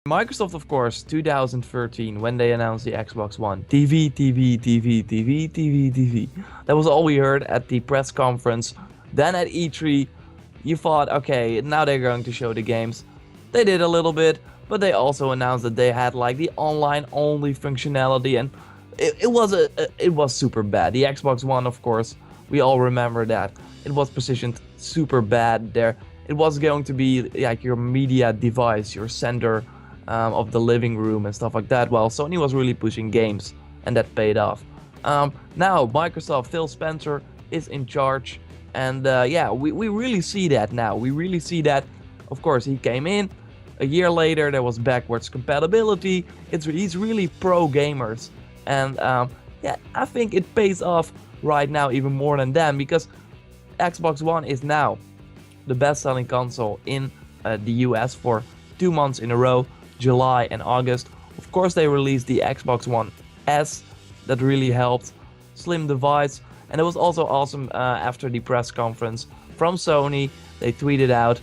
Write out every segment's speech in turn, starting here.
Microsoft, of course, 2013, when they announced the Xbox One. TV, TV, TV, TV, TV, TV. That was all we heard at the press conference. Then at E3, you thought, okay, now they're going to show the games. They did a little bit, but they also announced that they had like the online-only functionality, and it was super bad. The Xbox One, of course, we all remember that. It was positioned super bad there. It was going to be like your media device, your center of the living room and stuff like that, while Sony was really pushing games, and that paid off. Now, Microsoft, Phil Spencer is in charge, and yeah, we really see that now. We really see that. Of course, he came in. A year later, there was backwards compatibility. He's really pro gamers, and yeah, I think it pays off right now even more than them, because Xbox One is now the best-selling console in the US for 2 months in a row, July and August. Of course, they released the Xbox One S. That really helped. Slim device. And it was also awesome after the press conference from Sony. They tweeted out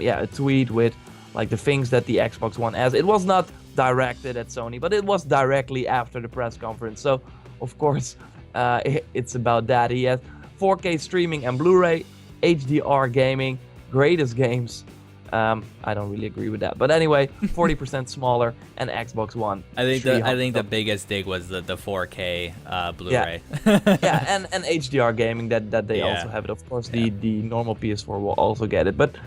yeah, a tweet with like the things that the Xbox One S. It was not directed at Sony, but it was directly after the press conference. So, of course, it's about that. He has 4K streaming and Blu-ray, HDR Gaming, greatest games. I don't really agree with that, but anyway, 40% smaller, and Xbox One. I think the biggest dig was the 4K Blu-ray. Yeah, and HDR Gaming that they also have it. Of course, the normal PS4 will also get it, but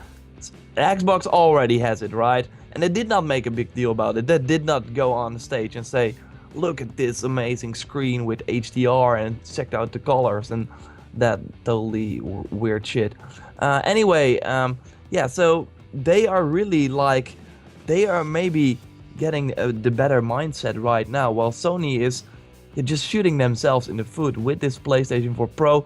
Xbox already has it, right? And they did not make a big deal about it. They did not go on the stage and say, "Look at this amazing screen with HDR and check out the colors," and that totally weird shit. Anyway, yeah, so they are really like, they are maybe getting the better mindset right now, while Sony is just shooting themselves in the foot with this PlayStation 4 Pro.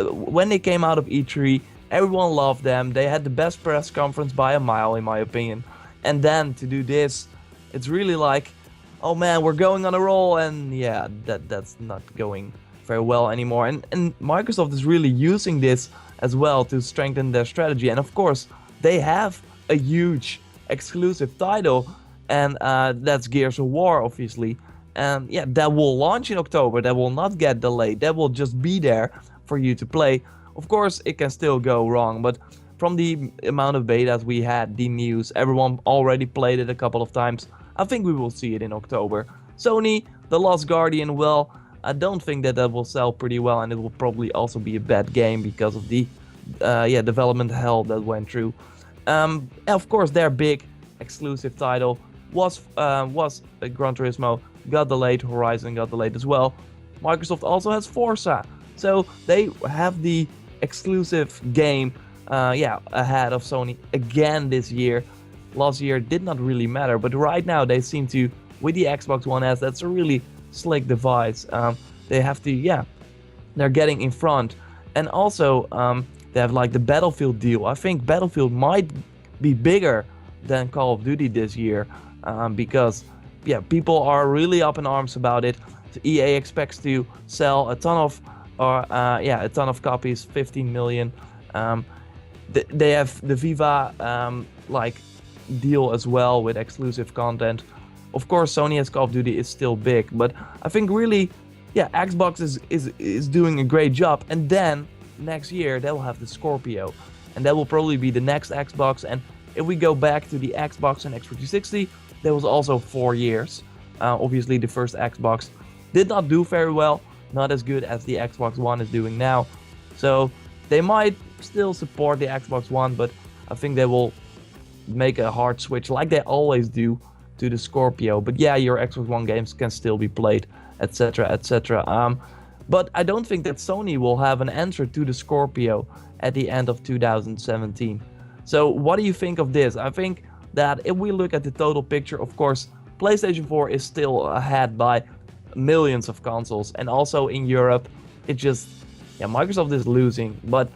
When they came out of E3, everyone loved them. They had the best press conference by a mile, in my opinion. And then to do this, it's really like, oh man, we're going on a roll, and yeah, that's not going very well anymore. And Microsoft is really using this as well to strengthen their strategy. And of course, they have a huge exclusive title, and that's Gears of War, obviously. And yeah, that will launch in October. That will not get delayed. That will just be there for you to play. Of course, it can still go wrong, but from the amount of betas we had, the news, everyone already played it a couple of times. I think we will see it in October. Sony, The Lost Guardian, well, I don't think that will sell pretty well, and it will probably also be a bad game because of the yeah, development hell that went through. Of course, their big exclusive title was Gran Turismo, got delayed. Horizon got delayed as well. Microsoft also has Forza, so they have the exclusive game yeah, ahead of Sony again this year. Last year did not really matter, but right now they seem to, with the Xbox One S, that's a really slick device. They have to, yeah, they're getting in front. And also, they have like the Battlefield deal. I think Battlefield might be bigger than Call of Duty this year, because yeah, people are really up in arms about it. So EA expects to sell a ton of, yeah, a ton of copies, 15 million. They have the Viva like deal as well with exclusive content. Of course, Sony as Call of Duty is still big, but I think really, yeah, Xbox is doing a great job. And then next year they will have the Scorpio, and that will probably be the next Xbox. And if we go back to the Xbox and Xbox 360, there was also 4 years. Obviously, the first Xbox did not do very well, not as good as the Xbox One is doing now. So they might still support the Xbox One, but I think they will make a hard switch like they always do to the Scorpio. But yeah, your Xbox One games can still be played, etc, etc. But I don't think that Sony will have an answer to the Scorpio at the end of 2017. So what do you think of this? I think that if we look at the total picture, of course, PlayStation 4 is still ahead by millions of consoles. And also in Europe, it just, yeah, Microsoft is losing. But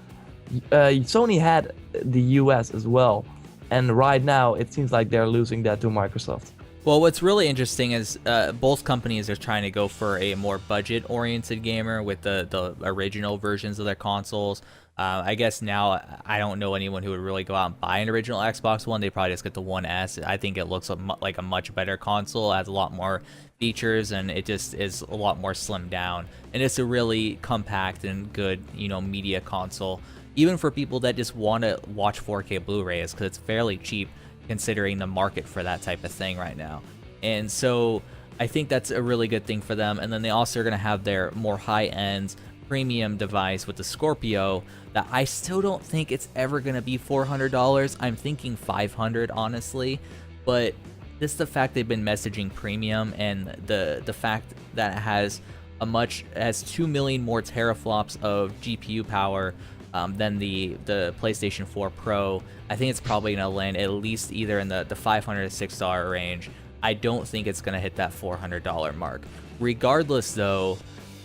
Sony had the US as well. And right now, it seems like they're losing that to Microsoft. Well, what's really interesting is both companies are trying to go for a more budget-oriented gamer with the original versions of their consoles. I guess now I don't know anyone who would really go out and buy an original Xbox One. They probably just get the One S. I think it looks like a much better console, has a lot more features, and it just is a lot more slimmed down. And it's a really compact and good, media console, even for people that just want to watch 4K Blu-rays, because it's fairly cheap considering the market for that type of thing right now. And so I think that's a really good thing for them. And then they also are going to have their more high-end premium device with the Scorpio that I still don't think it's ever going to be $400. I'm thinking $500, honestly. But just the fact they've been messaging premium, and the fact that it has 2 million more teraflops of GPU power than the PlayStation 4 Pro, I think it's probably going to land at least either in the $500 to $600 range. I don't think it's going to hit that $400 mark. Regardless, though,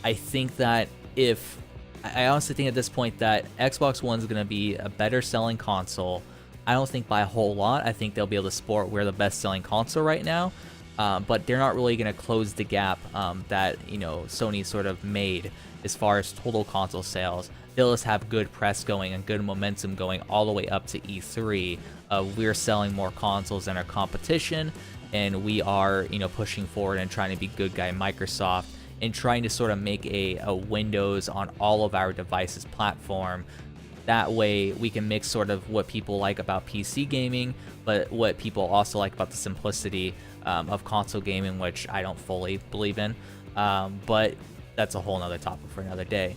I think that I honestly think at this point that Xbox One is going to be a better selling console. I don't think by a whole lot. I think they'll be able to sport we're the best selling console right now, but they're not really going to close the gap that Sony sort of made as far as total console sales. They'll just have good press going and good momentum going all the way up to E3. We're selling more consoles than our competition, and we are pushing forward and trying to be good guy Microsoft, and trying to sort of make a Windows on all of our devices platform. That way we can mix sort of what people like about PC gaming, but what people also like about the simplicity of console gaming, which I don't fully believe in. But that's a whole nother topic for another day.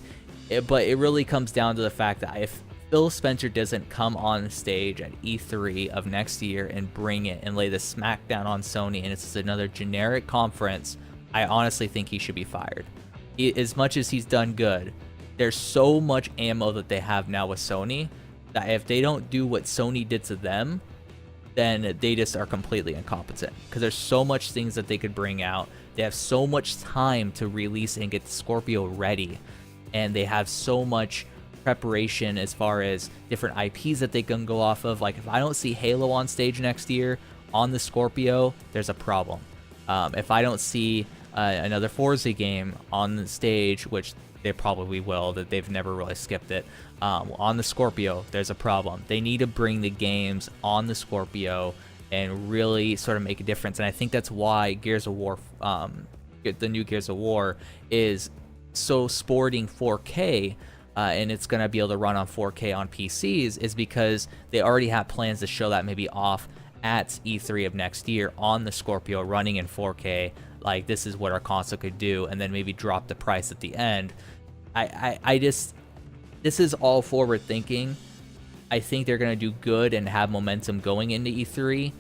But it really comes down to the fact that if Phil Spencer doesn't come on stage at E3 of next year and bring it and lay the smackdown on Sony, and it's just another generic conference, I honestly think he should be fired. As much as he's done good, there's so much ammo that they have now with Sony that if they don't do what Sony did to them, then they just are completely incompetent, because there's so much things that they could bring out. They have so much time to release and get the Scorpio ready, and they have so much preparation as far as different IPs that they can go off of. Like, if I don't see Halo on stage next year on the Scorpio, there's a problem. If I don't see another Forza game on the stage, which they probably will, that they've never really skipped it, on the Scorpio, there's a problem. They need to bring the games on the Scorpio and really sort of make a difference. And I think that's why Gears of War, the new Gears of War, is so sporting 4K, and it's going to be able to run on 4K on PCs, is because they already have plans to show that maybe off at E3 of next year on the Scorpio running in 4K. Like, this is what our console could do, and then maybe drop the price at the end. This is all forward thinking. I think they're going to do good and have momentum going into E3,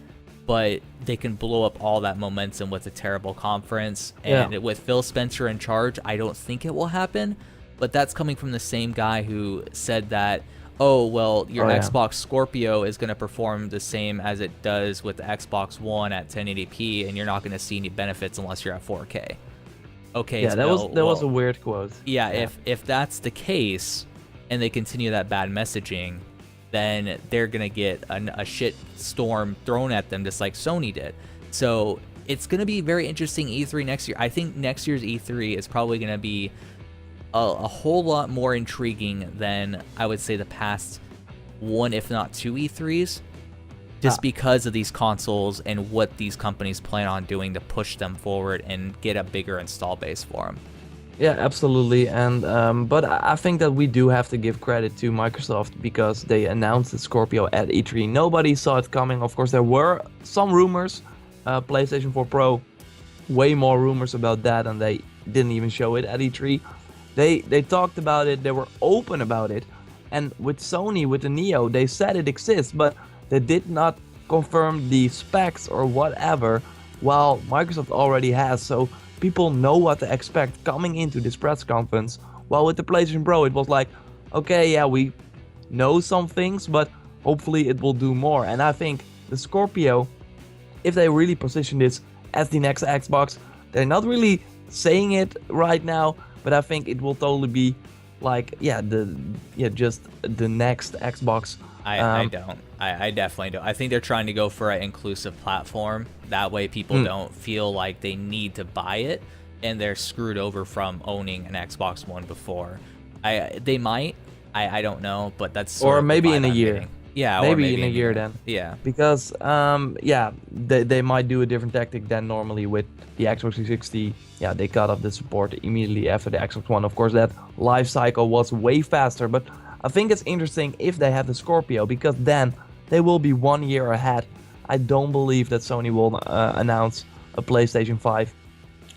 but they can blow up all that momentum with a terrible conference. And with Phil Spencer in charge, I don't think it will happen. But that's coming from the same guy who said that, your Xbox Scorpio is going to perform the same as it does with the Xbox One at 1080p, and you're not going to see any benefits unless you're at 4K. Okay. Yeah, that was a weird quote. Yeah. If that's the case, and they continue that bad messaging, then they're going to get a shit storm thrown at them, just like Sony did. So it's going to be very interesting E3 next year. I think next year's E3 is probably going to be a whole lot more intriguing than, I would say, the past one, if not two E3s, just because of these consoles and what these companies plan on doing to push them forward and get a bigger install base for them. Yeah, absolutely. And but I think that we do have to give credit to Microsoft, because they announced the Scorpio at E3. Nobody saw it coming. Of course, there were some rumors. PlayStation 4 Pro, way more rumors about that, and they didn't even show it at E3. They talked about it. They were open about it. And with Sony, with the Neo, they said it exists, but they did not confirm the specs or whatever, while Microsoft already has. So people know what to expect coming into this press conference. While with the PlayStation Pro, it was like, okay, yeah, we know some things, but hopefully it will do more. And I think the Scorpio, if they really position this as the next Xbox, they're not really saying it right now, but I think it will totally be like, just the next Xbox. I definitely don't. I think they're trying to go for an inclusive platform. That way people don't feel like they need to buy it and they're screwed over from owning an Xbox One before. They might. I don't know, but that's Or sort of the maybe vibe in a I'm year. getting. Yeah, or Maybe in a year then. Yeah. Because yeah, they might do a different tactic than normally with the Xbox 360. Yeah, they cut off the support immediately after the Xbox One. Of course, that life cycle was way faster, but I think it's interesting if they have the Scorpio, because then they will be 1 year ahead. I don't believe that Sony will announce a PlayStation 5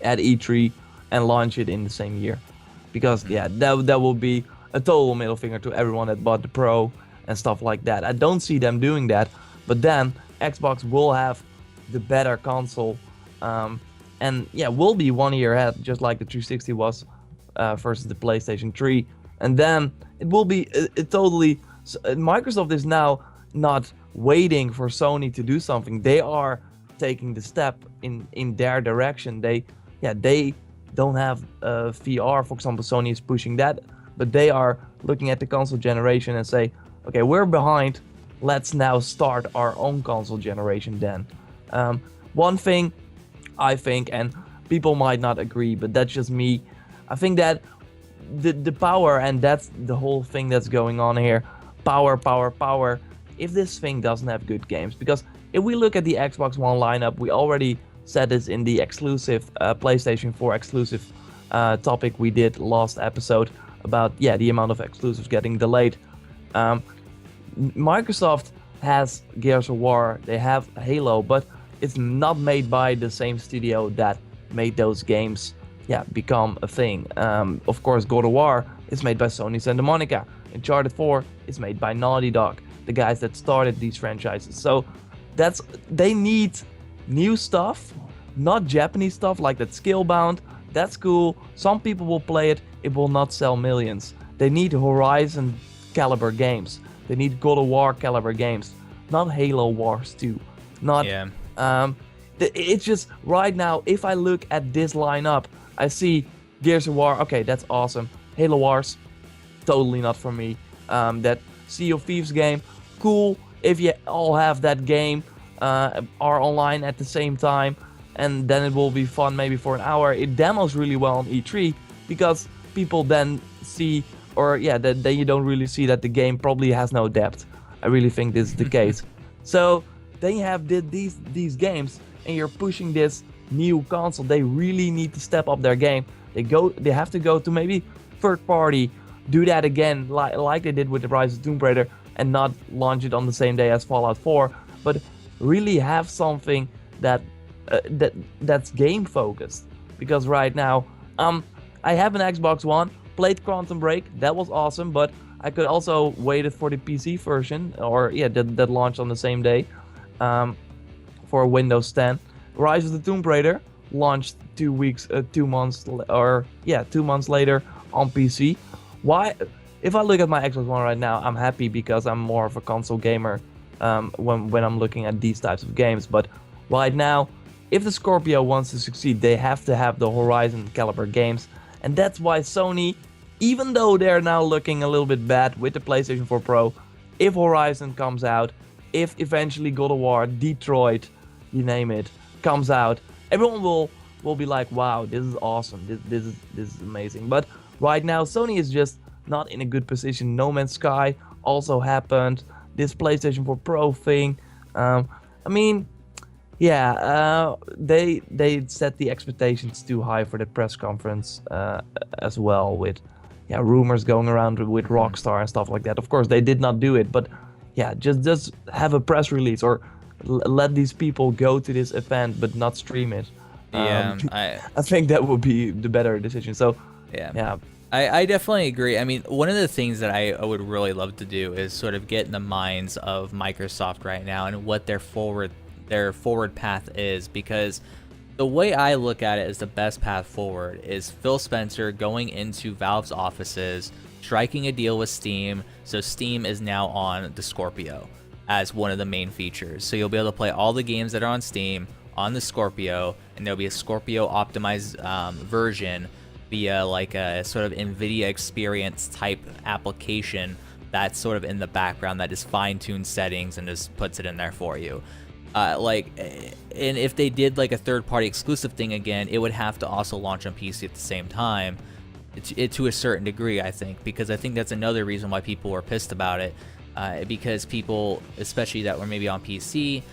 at E3 and launch it in the same year, because yeah, that will be a total middle finger to everyone that bought the Pro and stuff like that. I don't see them doing that, but then Xbox will have the better console, and yeah, will be 1 year ahead, just like the 360 was versus the PlayStation 3, and then it will be totally. Microsoft is now not waiting for Sony to do something; they are taking the step in their direction. They don't have VR, for example. Sony is pushing that, but they are looking at the console generation and say, okay, we're behind. Let's now start our own console generation then. One thing I think, and people might not agree, but that's just me. I think that the power, and that's the whole thing that's going on here. Power. If this thing doesn't have good games, because if we look at the Xbox One lineup, we already said this in the exclusive PlayStation 4 exclusive topic we did last episode about the amount of exclusives getting delayed. Microsoft has Gears of War, they have Halo, but it's not made by the same studio that made those games become a thing. Of course, God of War is made by Sony Santa Monica. Uncharted 4 is made by Naughty Dog, the guys that started these franchises. So they need new stuff, not Japanese stuff like that Scalebound. That's cool. Some people will play it. It will not sell millions. They need Horizon caliber games. They need God of War caliber games, not Halo Wars 2. Not. It's just right now. If I look at this lineup, I see Gears of War. Okay, that's awesome. Halo Wars, totally not for me. That Sea of Thieves game, cool. If you all have that game, are online at the same time, and then it will be fun maybe for an hour. It demos really well on E3 because people then see, or then you don't really see that the game probably has no depth. I really think this is the case. So then you have these games, and you're pushing this new console. They really need to step up their game. They have to go to maybe third party, do that again like they did with the Rise of Tomb Raider, and not launch it on the same day as Fallout 4, but really have something that's game focused. Because right now, I have an Xbox One, played Quantum Break, that was awesome, but I could also waited for the PC version, or that launched on the same day, for Windows 10. Rise of the Tomb Raider launched 2 months later on PC. Why? If I look at my Xbox One right now, I'm happy because I'm more of a console gamer when I'm looking at these types of games. But right now, if the Scorpio wants to succeed, they have to have the Horizon caliber games. And that's why Sony, even though they're now looking a little bit bad with the PlayStation 4 Pro, if Horizon comes out, if eventually God of War, Detroit, you name it, comes out, everyone will be like, wow, this is awesome, this is amazing. But right now, Sony is just not in a good position. No Man's Sky also happened. This PlayStation 4 Pro thing. They set the expectations too high for the press conference as well, with rumors going around with Rockstar and stuff like that. Of course, they did not do it, but just have a press release, or let these people go to this event but not stream it. I think that would be the better decision. So I definitely agree. I mean, one of the things that I would really love to do is sort of get in the minds of Microsoft right now and what their forward path is, because the way I look at it is the best path forward is Phil Spencer going into Valve's offices, striking a deal with Steam, so Steam is now on the Scorpio as one of the main features. So you'll be able to play all the games that are on Steam on the Scorpio, and there'll be a Scorpio optimized version via like a sort of NVIDIA experience type application that's sort of in the background that just fine-tunes settings and just puts it in there for you. And if they did like a third-party exclusive thing again, it would have to also launch on PC at the same time. to a certain degree, I think, because I think that's another reason why people were pissed about it, because people, especially that were maybe on PC,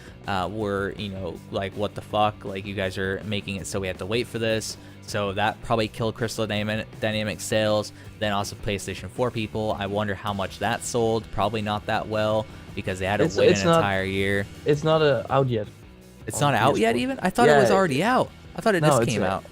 were, you know, like, what the fuck, like, you guys are making it so we have to wait for this. So that probably killed Crystal Dynamics sales. Then also PlayStation 4 people, I wonder how much that sold. Probably not that well, because they had to wait an entire year. It's not out yet. It's not out yet even? I thought it was already out. I thought it just came out.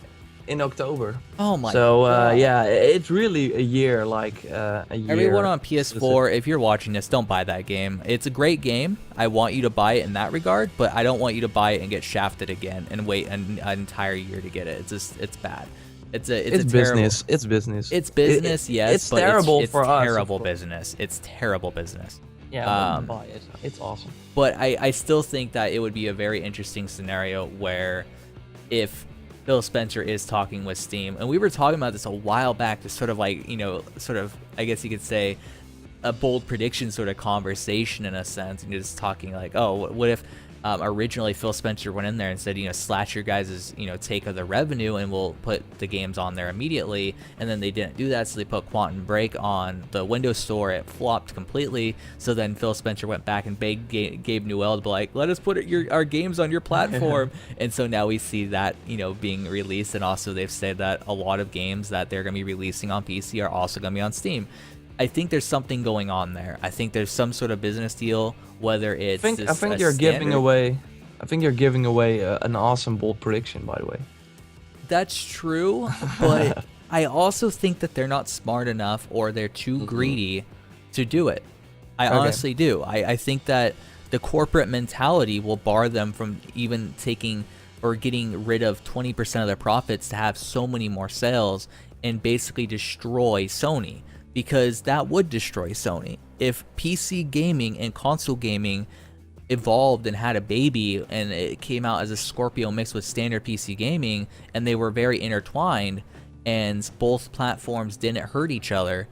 In October. Oh my God. Yeah, it's really a year, like a year. Everyone on PS4, if you're watching this, don't buy that game. It's a great game. I want you to buy it in that regard, but I don't want you to buy it and get shafted again and wait an entire year to get it. It's just, it's bad. It's business. It's business. It's business, yes. It's terrible for us. It's terrible business. It's terrible business. Yeah, buy it. It's awesome. But I still think that it would be a very interesting scenario where if Phil Spencer is talking with Steam, and we were talking about this a while back, this sort of like, you know, sort of, I guess you could say, a bold prediction sort of conversation in a sense, and just talking like, oh, what if originally Phil Spencer went in there and said, you know, slash your guys' you know, take of the revenue and we'll put the games on there immediately, and then they didn't do that, so they put Quantum Break on the Windows Store. It flopped completely, so then Phil Spencer went back and begged Gabe Newell to be like, let us put our games on your platform. And so now we see that, you know, being released, and also they've said that a lot of games that they're going to be releasing on PC are also going to be on Steam. I think there's something going on there. I think there's some sort of business deal, whether it's I think you're giving away an awesome bold prediction, by the way. That's true, but I also think that they're not smart enough, or they're too greedy to do it. I honestly do. I think that the corporate mentality will bar them from even taking or getting rid of 20% of their profits to have so many more sales and basically destroy Sony. Because that would destroy Sony. If PC gaming and console gaming evolved and had a baby, and it came out as a Scorpio mixed with standard PC gaming, and they were very intertwined, and both platforms didn't hurt each other,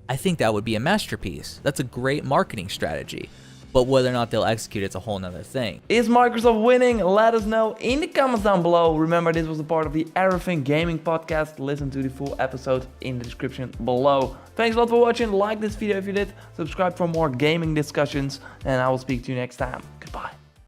I think that would be a masterpiece. That's a great marketing strategy. But whether or not they'll execute, it's a whole nother thing. Is Microsoft winning? Let us know in the comments down below. Remember, this was a part of the Everything Gaming podcast. Listen to the full episode in the description below. Thanks a lot for watching. Like this video if you did. Subscribe for more gaming discussions. And I will speak to you next time.